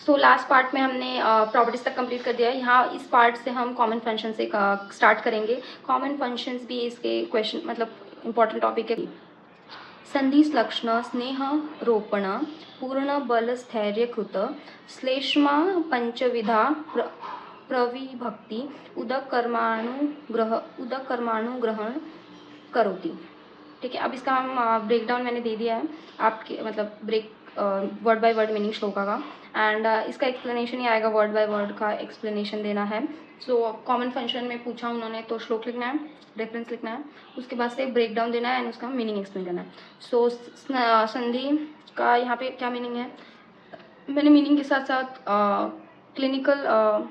So last part में हमने properties तक कंप्लीट कर दिया है। यहाँ इस पार्ट से हम कॉमन फंक्शन से स्टार्ट करेंगे। कॉमन फंक्शंस भी इसके क्वेश्चन मतलब इम्पॉर्टेंट टॉपिक है। संधि लक्षण स्नेह रोपण पूर्ण बल स्थैर्यकृत श्लेष्मा पंचविधा प्रविभक्ति उदकर्माणुग्रहण करोति। ठीक है, अब इसका हम ब्रेकडाउन मैंने दे दिया है आपके मतलब word by word meaning shloka का, एंड इसका एक्सप्लेनेशन ही आएगा, वर्ड बाय वर्ड का एक्सप्लेनेशन देना है। सो कॉमन फंक्शन में पूछा उन्होंने तो श्लोक लिखना है, रेफरेंस लिखना है, उसके बाद से ब्रेक डाउन देना है एंड उसका मीनिंग एक्सप्लेन करना है। सो संधि का यहाँ पे क्या मीनिंग है, मैंने मीनिंग के साथ साथ क्लिनिकल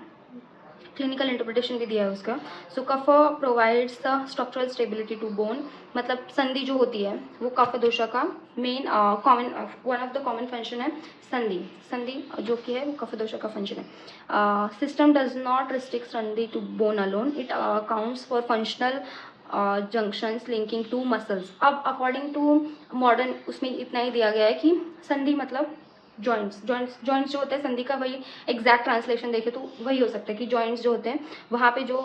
इंटरप्रिटेशन भी दिया है उसका। सो कफ provides the structural stability to bone, मतलब संधि जो होती है वो कफ दोषा का main common one of the common function है संधि जो कि है वो कफ दोषा का फंक्शन है। System does not restrict sandhi to bone alone, it accounts for functional junctions linking to muscles. अब अकॉर्डिंग टू मॉडर्न उसमें इतना ही दिया गया है कि संधि मतलब जॉइंट्स जो होते हैं संधि का, वही एग्जैक्ट ट्रांसलेशन देखें तो वही हो सकता है कि जॉइंट्स जो होते हैं वहाँ पे जो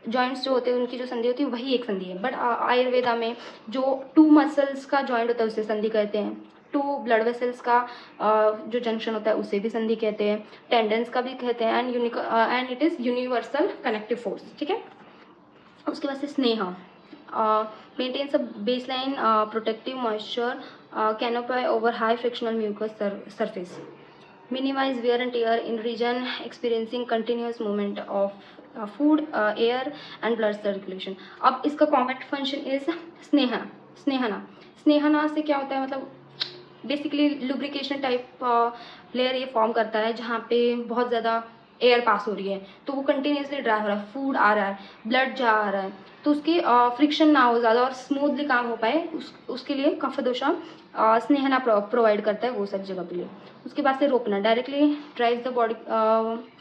जॉइंट्स जो होते हैं उनकी जो संधि होती है वही एक संधि है। बट आयुर्वेदा में जो 2 मसल्स का जॉइंट होता है उसे संधि कहते हैं, 2 ब्लड वेसल्स का जो जंक्शन होता है उसे भी संधि कहते हैं, टेंडेंस का भी कहते हैं, and it is universal connective force. ठीक है, उसके बाद से sneha maintains a baseline protective moisture canopy over high frictional mucous surface, minimize wear and tear in region experiencing continuous movement of food, air and blood circulation। अब इसका common function is स्नेहना से क्या होता है, मतलब बेसिकली लुब्रिकेशन टाइप लेयर ये form करता है जहाँ पे बहुत ज़्यादा एयर पास हो रही है तो वो कंटिन्यूसली ड्राई हो रहा है, फूड आ रहा है, ब्लड जा आ रहा है, तो उसकी फ्रिक्शन ना हो ज़्यादा और स्मूथली काम हो पाए उसके लिए कफ दोषा स्नेहना प्रोवाइड करता है वो सब जगह के लिए। उसके बाद से ropana directly drive the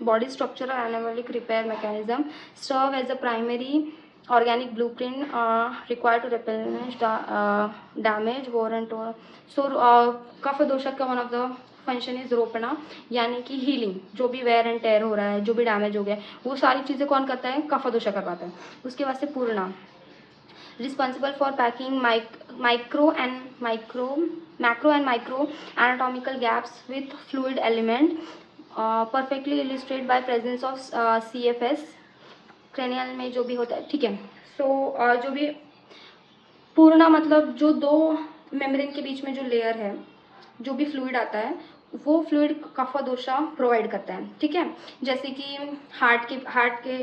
body structure anabolic repair mechanism, serve as a primary organic blueprint required to replenish damage warrant or so kapha दोषक का one of the function is ropana, यानी कि हीलिंग, जो भी वेयर एंड टेयर हो रहा है, जो भी डैमेज हो गया वो सारी चीज़ें कौन करता है, कफ दोषक करवाता है। उसके बाद से पूर्णा responsible for packing macro and micro anatomical gaps with fluid element, perfectly illustrated by presence of CFS cranial में जो भी होता है। ठीक है, सो जो भी पूर्णा मतलब जो 2 मेम्ब्रेन के बीच में जो लेयर है, जो भी फ्लूइड आता है वो फ्लूइड कफ दोषा प्रोवाइड करता है। ठीक है, जैसे कि हार्ट के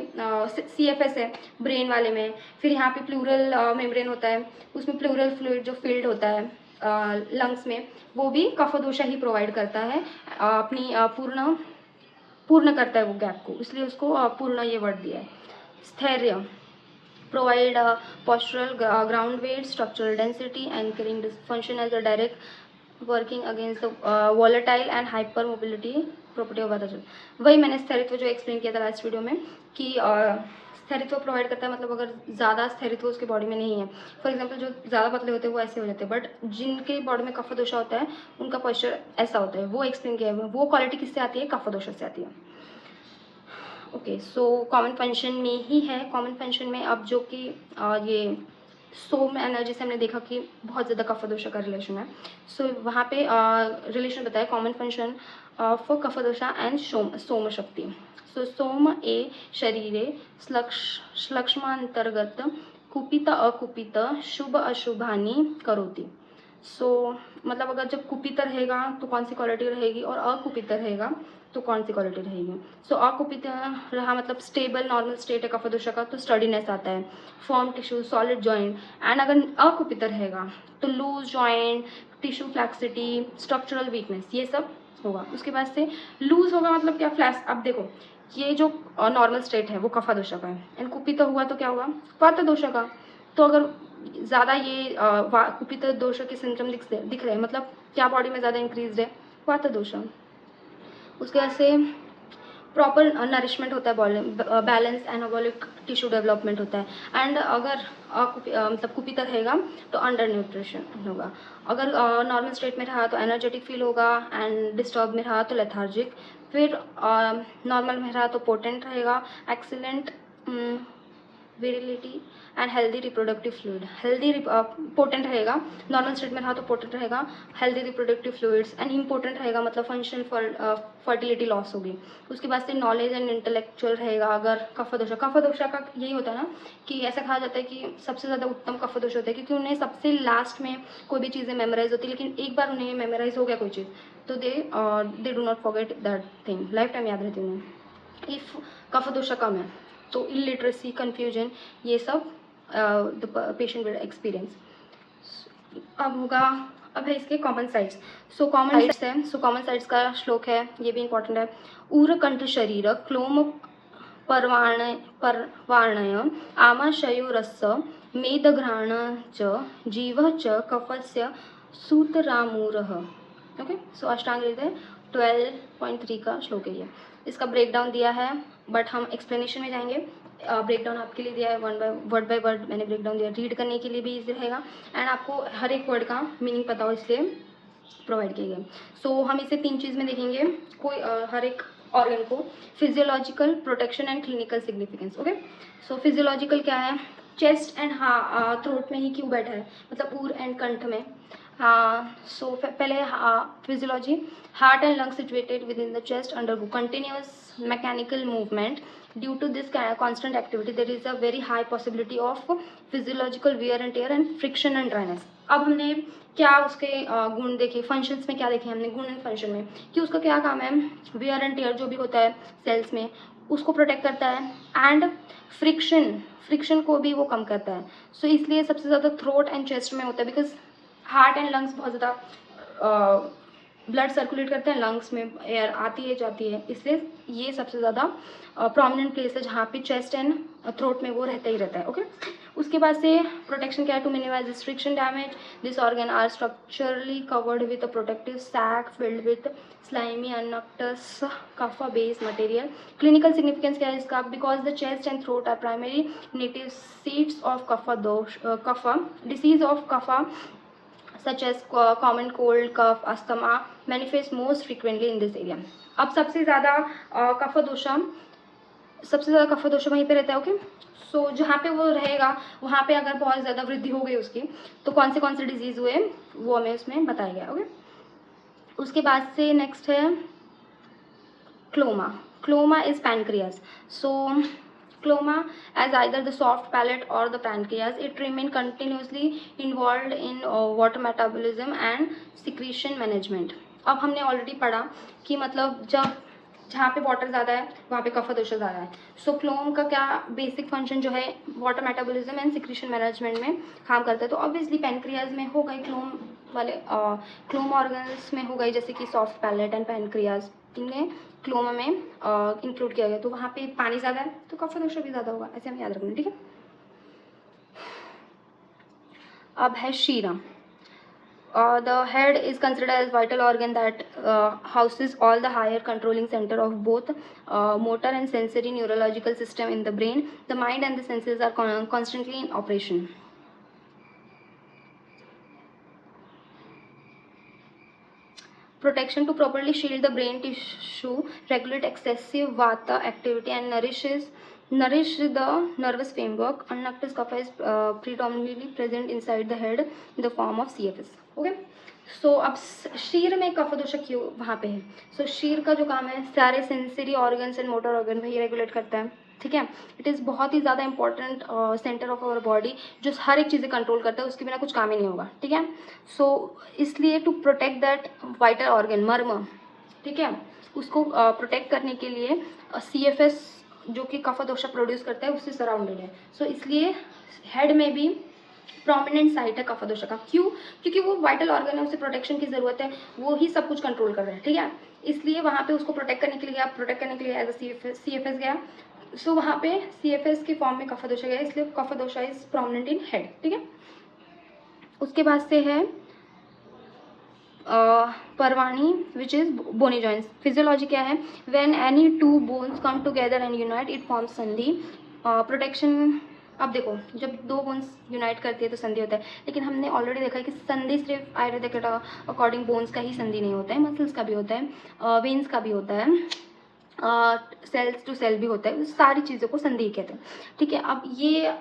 CFS है ब्रेन वाले में, फिर यहाँ पे प्लूरल मेम्ब्रेन होता है, उसमें प्लूरल फ्लूइड जो फील्ड होता है लंग्स में वो भी कफ दोषा ही प्रोवाइड करता है, अपनी पूर्ण करता है वो गैप को, इसलिए उसको पूर्ण ये वर्ड दिया है। स्थैर्य provide postural ground weight, structural density, anchoring function as a direct working against the volatile and hypermobility property of वातावरण। वही मैंने स्थैर्यत्व जो एक्सप्लेन किया था लास्ट वीडियो में कि स्थैर्यत्व प्रोवाइड करता है, मतलब अगर ज़्यादा स्थैर्यत्व उसके बॉडी में नहीं है, फॉर एग्जांपल जो ज़्यादा पतले होते हैं वो ऐसे हो जाते हैं, बट जिनके बॉडी में कफ दोषा होता है उनका पोस्चर ऐसा होता है, वो एक्सप्लेन किया है। वो क्वालिटी किससे आती है, कफ दोषा से आती है। ओके, सो कॉमन फंक्शन में ही है, कॉमन फंक्शन में अब जो कि ये सोम एनर्जी से हमने देखा कि बहुत ज़्यादा कफ दोषा का रिलेशन है। सो वहाँ पे रिलेशन बताया कॉमन फंक्शन ऑफ कफ दोषा एंड सोम शक्ति। सो सोम ए शरीरे श्लक्ष्मांतर्गत कुपित अकुपित शुभ अशुभानि करोति। सो मतलब अगर जब कुपित रहेगा तो कौन सी क्वालिटी रहेगी और अकुपित रहेगा तो कौन सी क्वालिटी रहेगी। सो अकुपित रहा मतलब स्टेबल नॉर्मल स्टेट है कफ दोषा का तो स्टडीनेस आता है, firm tissue, solid joint, and अगर अकुपित रहेगा तो loose joint, tissue flaccidity, structural weakness, ये सब होगा। उसके बाद से लूज होगा मतलब क्या, फ्लैश। अब देखो ये जो नॉर्मल स्टेट है वो कफ दोषा का है, एंड कुपित हुआ तो क्या होगा, वात दोषा का। तो अगर ज़्यादा ये कुपित दोष के सिम्टम दिख रहे हैं मतलब क्या बॉडी में ज़्यादा इंक्रीज है, वात दोष। उसके बाद से प्रॉपर नरिशमेंट होता है, बैलेंस एनाबॉलिक टिश्यू डेवलपमेंट होता है। एंड अगर मतलब कुपित रहेगा तो अंडर न्यूट्रिशन होगा। अगर नॉर्मल स्टेट में रहा तो एनर्जेटिक फील होगा, एंड डिस्टर्ब में रहा तो लेथार्जिक। फिर नॉर्मल में रहा तो पोटेंट रहेगा, excellent virility and healthy reproductive fluid. Healthy potent रहेगा, नॉर्मल स्टेट में रहा तो पोटेंट रहेगा, healthy reproductive fluids and important रहेगा, मतलब फंक्शनल फर्टिलिटी लॉस होगी। उसके बाद से नॉलेज एंड इंटेलेक्चुअल रहेगा। अगर कफदोषा का यही होता है ना कि ऐसा कहा जाता है कि सबसे ज़्यादा उत्तम कफदोष होता है क्योंकि उन्हें सबसे लास्ट में कोई भी चीज़ें मेमोराइज होती है, लेकिन एक बार उन्हें मेमोराइज हो गया कोई चीज़ तो they do not forget that thing, life time याद रहती है उन्हें। इफ़ कफदोषा कम है तो इलिटरेसी, कन्फ्यूजन, ये सब द पेशेंट विल एक्सपीरियंस। अब है इसके common sites. So common sites का श्लोक है, ये भी इंपॉर्टेंट है। ऊरकंठ शरीर क्लोम पर्वाणय आमाशयोरस्य मेदघ्राण च जीव च कफस्य सूतरामूरः। ओके, सो अष्टांग हृदय 12.3 का श्लोक है ये। इसका ब्रेकडाउन दिया है, बट हम एक्सप्लेनेशन में जाएंगे। ब्रेकडाउन आपके लिए दिया है, वर्ड बाय वर्ड मैंने ब्रेकडाउन दिया, रीड करने के लिए भी ईजी रहेगा एंड आपको हर एक वर्ड का मीनिंग पता हो इसलिए प्रोवाइड किए गए। सो हम इसे 3 चीज़ में देखेंगे, कोई हर एक ऑर्गन को। Physiological, protection and clinical significance. Okay, so physiological क्या है, चेस्ट एंड थ्रोट में ही क्यों बैठा है, मतलब ऊर एंड कंठ में। सो पहले physiology, heart and lung situated with in the chest undergo continuous mechanical movement. Due to this constant activity there is a very high possibility of physiological wear and tear and friction and dryness. अब हमने क्या उसके गुण देखे, functions में क्या देखे हमने, गुण एंड फंक्शन में कि उसका क्या काम है, वेयर एंड टेयर जो भी होता है सेल्स में उसको प्रोटेक्ट करता है एंड फ्रिक्शन को भी वो कम करता है। सो इसलिए सबसे ज़्यादा थ्रोट एंड चेस्ट में होता है, बिकॉज हार्ट एंड लंग्स बहुत ज़्यादा ब्लड सर्कुलेट करते हैं, लंग्स में एयर आती है जाती है, इसलिए ये सबसे ज़्यादा प्रोमिनेंट प्लेस है जहाँ पे चेस्ट एंड थ्रोट में वो रहता ही रहता है। ओके, उसके बाद से प्रोटेक्शन क्या है, to minimise restriction damage this organ are structurally covered with a protective sac filled with slimy unctuous कफा बेस मटेरियल। क्लिनिकल सिग्निफिकेंस क्या है इसका, because the chest and throat are primary native seats of कफा disease of कफा such as common cold, cough, asthma manifest most frequently in this area. अब सबसे ज़्यादा कफदोषा वहीं पे रहता है। ओके, सो जहाँ पे वो रहेगा वहाँ पे अगर बहुत ज़्यादा वृद्धि हो गई उसकी तो कौन से डिजीज़ हुए वो हमें उसमें बताया गया। ओके, उसके बाद से नेक्स्ट है क्लोमा is pancreas. So Cloma as either the soft palate or the pancreas. It remain continuously involved in water metabolism and secretion management. अब हमने ऑलरेडी पढ़ा कि मतलब जब जहाँ पे वाटर ज़्यादा है वहाँ पे कफदोषा ज़्यादा है। सो क्लोम का क्या बेसिक फंक्शन जो है water metabolism and secretion management में काम करता है। तो ऑब्वियसली पैनक्रियाज में हो गई क्लोम ऑर्गन्स में हो गई, जैसे कि सॉफ्ट पैलेट एंड पैनक्रियाज, इन्हें क्लोमा में इंक्लूड किया गया। तो वहाँ पे पानी ज़्यादा है तो कफदोषा भी ज़्यादा होगा, ऐसे हमें याद रखना। ठीक है, अब है शीरा। The head is considered as vital organ that houses all the higher controlling center of both motor and sensory neurological system in the brain. The mind and the senses are constantly in operation. Protection to properly shield the brain tissue, regulate excessive vata activity and nourish the nervous framework. Unnectus kapha is predominantly present inside the head in the form of CFS. Okay, सो अब शीर में कफदोषा क्यों वहाँ पे है। सो शीर का जो काम है सारे sensory organs and motor organ वही रेगुलेट करता है। ठीक है, इट इज़ बहुत ही ज़्यादा important centre of our body जो हर एक चीज़ें कंट्रोल करता है, उसके बिना कुछ काम ही नहीं होगा। ठीक है, सो इसलिए to protect that vital organ marma, ठीक है, उसको प्रोटेक्ट करने के लिए CFS जो कि कफदोषा प्रोड्यूस करता है उससे सराउंडेड है। सो इसलिए हेड में भी प्रोमिनेंट साइट है कफदोषा का। क्यों, क्योंकि वो वाइटल ऑर्गन है, उसे प्रोटेक्शन की ज़रूरत है, वो ही सब कुछ कंट्रोल कर रहा है। ठीक है, इसलिए वहाँ पे उसको प्रोटेक्ट करने के लिए एज अ CFS गया। सो वहाँ पे CFS के फॉर्म में कफदोषा गया, इसलिए kaphadosha is prominent in head. ठीक है, उसके बाद से है parvani which is bony joints. Physiology क्या है, when any two bones come together and unite it forms sandhi. Protection, अब देखो जब दो बोन्स यूनाइट करती है तो संधि होता है, लेकिन हमने ऑलरेडी देखा है कि संधि सिर्फ आयुर्वेदिक अकॉर्डिंग बोन्स का ही संधि नहीं होता है, मसल्स का भी होता है, वेन्स का भी होता है, सेल्स टू सेल भी होता है, उस सारी चीज़ों को संधि कहते हैं। ठीक है, अब ये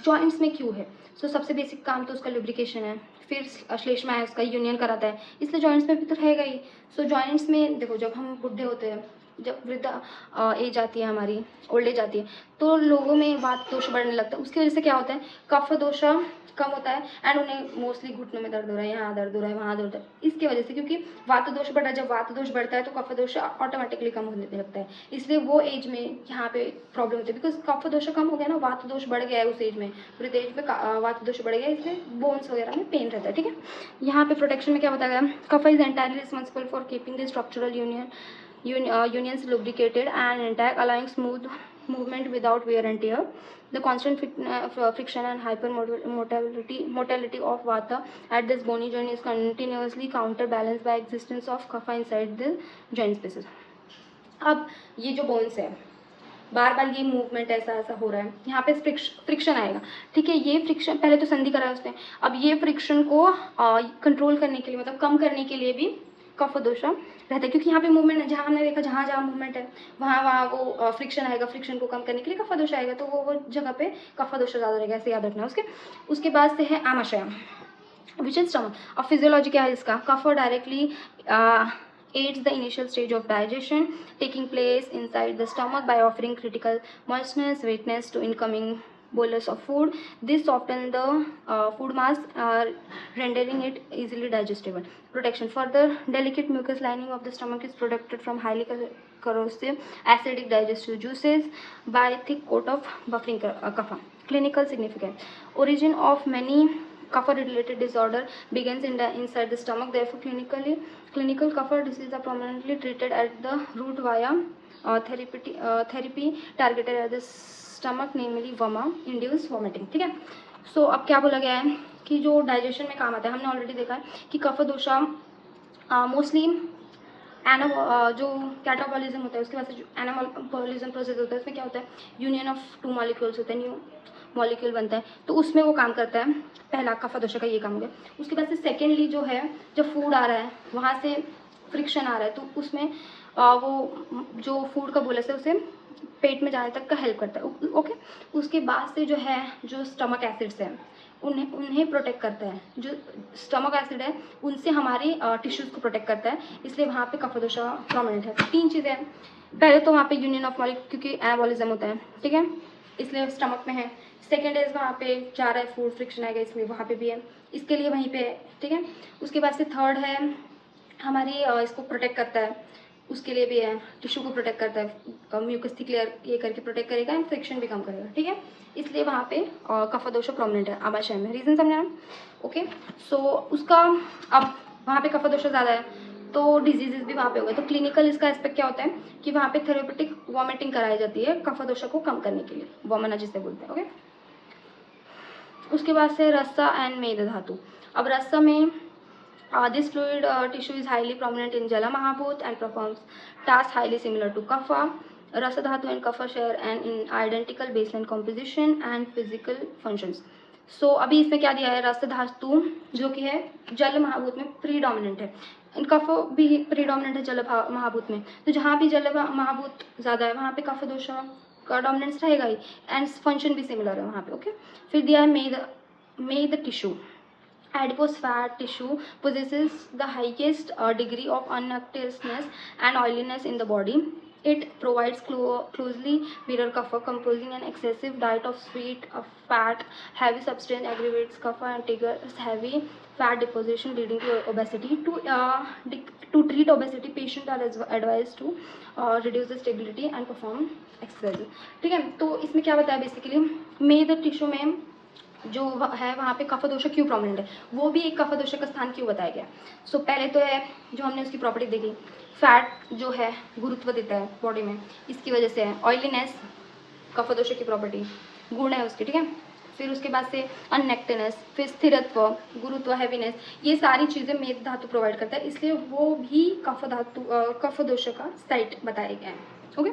जॉइंट्स में क्यों है? सो सबसे बेसिक काम तो उसका लुब्रिकेशन है, फिर श्लेष्मा है उसका यूनियन कराता है, इसलिए जॉइंट्स में भी तो रहेगा ही। सो जॉइंट्स में देखो, जब हम बुढ़े होते हैं, जब वृद्धा एज आती है हमारी, ओल्ड एज आती है, तो लोगों में वात दोष बढ़ने लगता है। उसकी वजह से क्या होता है, कफ दोष कम होता है एंड उन्हें मोस्टली घुटनों में दर्द हो रहा है, यहाँ दर्द हो रहा है, वहाँ दर्द हो रहा है, इसकी वजह से, क्योंकि वात दोष बढ़ रहा है। जब वात दोष बढ़ता है तो कफ दोष ऑटोमेटिकली कम होने लगता है, इसलिए वो एज में यहाँ पे प्रॉब्लम होती है, बिकॉज कफ दोष कम हो गया ना, वात दोष बढ़ गया है उस एज में, वृद्ध एज में वात दोष बढ़ गया, इसलिए बोन्स वगैरह में पेन रहता है। ठीक है, यहाँ पे प्रोटेक्शन में क्या बताया गया, कफ is entirely responsible for keeping the structural unions lubricated and intact, allowing smooth movement without wear and tear. The constant friction and hypermotility of vata at this bony joint is continuously counterbalanced by existence of kapha inside the joint spaces. अब ये जो bones है, बार बार ये movement ऐसा ऐसा हो रहा है, यहाँ पे फ्रिक्शन आएगा। ठीक है, ये फ्रिक्शन पहले तो संधि करा है उसने, अब ये फ्रिक्शन को कंट्रोल करने के लिए, मतलब कम करने के लिए भी कफ दोष रहता है, क्योंकि यहाँ पे मूवमेंट है, जहाँ हमने देखा जहाँ जहाँ मूवमेंट है वहाँ वो फ्रिक्शन आएगा, फ्रिक्शन को कम करने के लिए कफ दोष आएगा, तो वो जगह पे कफ दोष ज़्यादा रहेगा, ऐसे याद रखना। उसके बाद से है आमाशय विच इज स्टमक। अब फिजियोलॉजी क्या है इसका, कफ directly aids the initial stage of digestion taking place inside the stomach by offering critical moistness, wetness to incoming bolus of food. This softens the food mass, rendering it easily digestible. Protection, further delicate mucous lining of the stomach is protected from highly corrosive acidic digestive juices by thick coat of buffering kapha. Clinical significance, origin of many kapha related disorder begins inside the stomach. Therefore clinical kapha disease are prominently treated at the root via therapy targeted at the stomach, namely vama induced vomiting. ठीक है, सो अब क्या बोला गया है कि जो digestion में काम आता है, हमने ऑलरेडी देखा है कि कफ दोषा मोस्टली जो कैटाबॉलिज्म होता है, उसके बाद से जो एनाबॉलिज्म प्रोसेस होता है, उसमें क्या होता है, यूनियन ऑफ टू मॉलिक्यूल्स होते हैं, न्यू मॉलिक्यूल बनता है, तो उसमें वो काम करता है। पहला कफ दोष का ये काम हो गया। उसके बाद से सेकेंडली जो है, जब फूड आ रहा है वहाँ से फ्रिक्शन आ रहा है, तो उसमें वो जो फूड का बोलस है उसे पेट में जाने तक का हेल्प करता है। ओके, उसके बाद से जो है, जो स्टमक एसिड्स हैं उन्हें प्रोटेक्ट करता है, जो स्टमक एसिड है उनसे हमारी टिश्यूज़ को प्रोटेक्ट करता है, इसलिए वहाँ पे कफ दोष प्रोमिनेंट है। तीन चीज़ें हैं, पहले तो वहाँ पे यूनियन ऑफ मॉलिक्यूल, क्योंकि एनाबॉलिज्म होता है, ठीक है, इसलिए स्टमक में है। सेकेंड इज वहाँ पे जा रहा है फूड, फ्रिक्शन आएगा, इसलिए वहाँ पे भी है, इसके लिए वहीं पे है। ठीक है, उसके बाद से थर्ड है हमारी इसको प्रोटेक्ट करता है, उसके लिए भी है, टिश्यू को प्रोटेक्ट करता है, म्यूकस थी क्लियर ये करके प्रोटेक्ट करेगा एंड फ्रिक्शन भी कम करेगा। ठीक है, इसलिए वहाँ पे कफ दोष प्रोमिनेंट है आमाशय में। रीजन समझना। ओके, सो उसका अब वहाँ पे कफ दोष ज़्यादा है तो डिजीजेज भी वहाँ पे हो गए। तो क्लिनिकल इसका एस्पेक्ट क्या होता है कि वहाँ पे थेरेपेटिक वॉमिटिंग कराई जाती है कफ दोष को कम करने के लिए, वॉमना जिसे बोलते हैं। ओके, उसके बाद से रस्सा एंड मेद धातु। अब रस्सा में this fluid tissue is highly prominent in Jala Mahabhut and performs tasks highly similar to Kapha. Rasa Dhatu and Kapha share an identical baseline composition and physical functions. So अभी इसमें क्या दिया है, रस धातु जो कि है जल महाभूत में प्रीडोमिनेंट है, कफ भी प्रीडोमिनेंट है जल महाभूत में, तो जहाँ भी जल महाभूत ज़्यादा है वहाँ पे कफ दोष का डोमिनेंस रहेगा ही एंड फंक्शन भी सिमिलर है वहाँ पे। ओके, फिर दिया है मेद tissue. Adipose fat tissue possesses the highest degree of unnaturousness and oiliness in the body. It provides closely mirror kapha, composing an excessive diet of sweet, fat, heavy substance aggravates kapha and triggers heavy fat deposition leading to obesity. To treat obesity, patients are advised to reduce the stability and perform exercise. ठीक है, तो इसमें क्या बताया basically, मेद tissue में जो है वहाँ पे कफ दोष क्यों प्रोमिनेंट है, वो भी एक कफ दोष का स्थान क्यों बताया गया। सो पहले तो है जो हमने उसकी प्रॉपर्टी देखी, फैट जो है गुरुत्व देता है बॉडी में, इसकी वजह से है। ऑयलीनेस कफ दोष की प्रॉपर्टी, गुण है उसकी। ठीक है, फिर उसके बाद से अननेक्टेनेस, फिर स्थिरत्व, गुरुत्व, हैवीनेस, ये सारी चीज़ें मेद धातु प्रोवाइड करता है, इसलिए वो भी कफ धातु कफ दोष का साइट बताया गया है। ओके,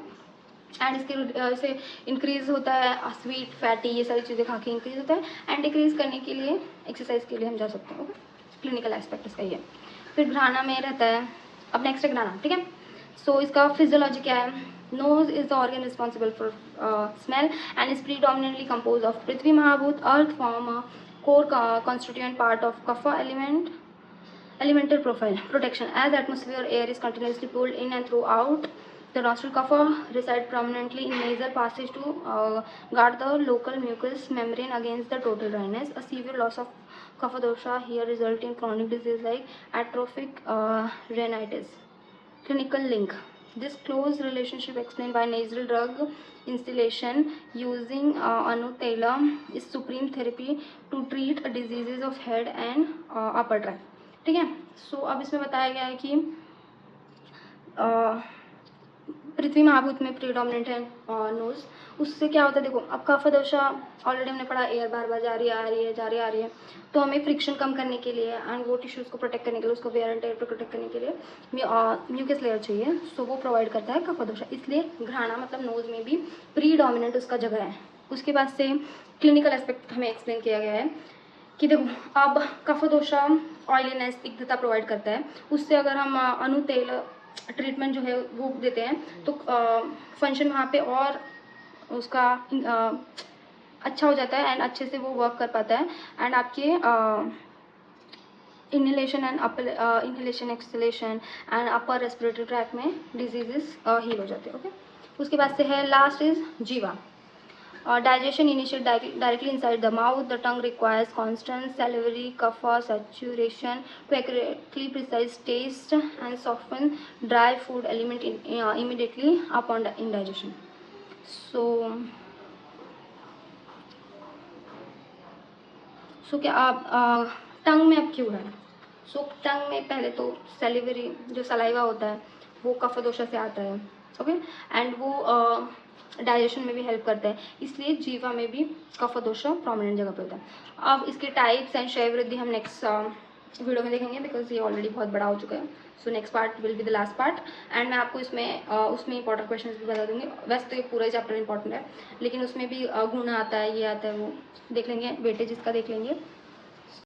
एंड इसके से इंक्रीज होता है स्वीट फैटी, ये सारी चीज़ें खा के इंक्रीज होता है, एंड डिक्रीज करने के लिए एक्सरसाइज के लिए हम जा सकते हैं। ओके, क्लिनिकल एस्पेक्ट इसका ही है। फिर घ्राणा में रहता है, अब नेक्स्ट है घ्राणा, ठीक है। सो इसका फिजियोलॉजी क्या है? Nose is the organ responsible for smell and is predominantly compose of पृथ्वी महाभूत, earth form core constituent part of कफ element elemental profile protection as atmosphere air is continuously pulled in and throughout the nostril. Kapha reside prominently in nasal passage to guard the local mucous membrane against the total dryness. A severe loss of kapha dosha here result in chronic disease like atrophic rhinitis. Clinical link: this close relationship explained by nasal drug instillation using Anutela is supreme therapy to treat diseases of head and upper tract. ठीक है। सो अब इसमें बताया गया है कि पृथ्वी महाभूत में प्रीडोमिनेंट है नोज, उससे क्या होता है देखो, अब कफ दोषा ऑलरेडी हमने पढ़ा, एयर बार बार जा रही है आ रही है जा रही है आ रही है, तो हमें फ्रिक्शन कम करने के लिए एंड वो टिश्यूज़ को प्रोटेक्ट करने के लिए, उसको वेयर एंड टेयर पर प्रोटेक्ट करने के लिए म्यूकस लेयर चाहिए, सो वो प्रोवाइड करता है कफ दोषा, इसलिए घ्राणा मतलब नोज में भी प्रीडोमिनेंट उसका जगह है। उसके बाद से क्लिनिकल एस्पेक्ट हमें एक्सप्लेन किया गया है कि देखो, अब कफ दोषा ऑयलीनेस तिक्तता प्रोवाइड करता है, उससे अगर हम अनुतेल ट्रीटमेंट जो है वो देते हैं तो फंक्शन वहाँ पे और उसका अच्छा हो जाता है एंड अच्छे से वो वर्क कर पाता है, एंड आपके inhalation and inhalation exhalation and upper respiratory tract में डिजीजेस हील हो जाते हैं। ओके, उसके बाद से है लास्ट इज जीवा। Digestion initiates directly inside the mouth. The tongue requires constant salivary kapha saturation to accurately precise taste and soften dry food element immediately upon indigestion. So क्या आप टंग में अब क्यों है? टंग में पहले तो सैलिवरी जो सलाइवा होता है वो कफ दोषा से आता है। ओके, एंड वो डाइजेशन में भी हेल्प करता है, इसलिए जीवा में भी कफ दोषा प्रोमिनेंट जगह पे होता है। अब इसके टाइप्स एंड क्षय वृद्धि हम नेक्स्ट वीडियो में देखेंगे, बिकॉज ये ऑलरेडी बहुत बड़ा हो चुका है। So next part will be the last part, and मैं आपको इसमें उसमें इंपॉर्टेंट क्वेश्चन भी बता दूंगी। वैसे तो ये पूरा ही चैप्टर इंपॉर्टेंट है, लेकिन उसमें भी गुण आता है, ये आता है, वो देख लेंगे, वेटेज इसका देख लेंगे।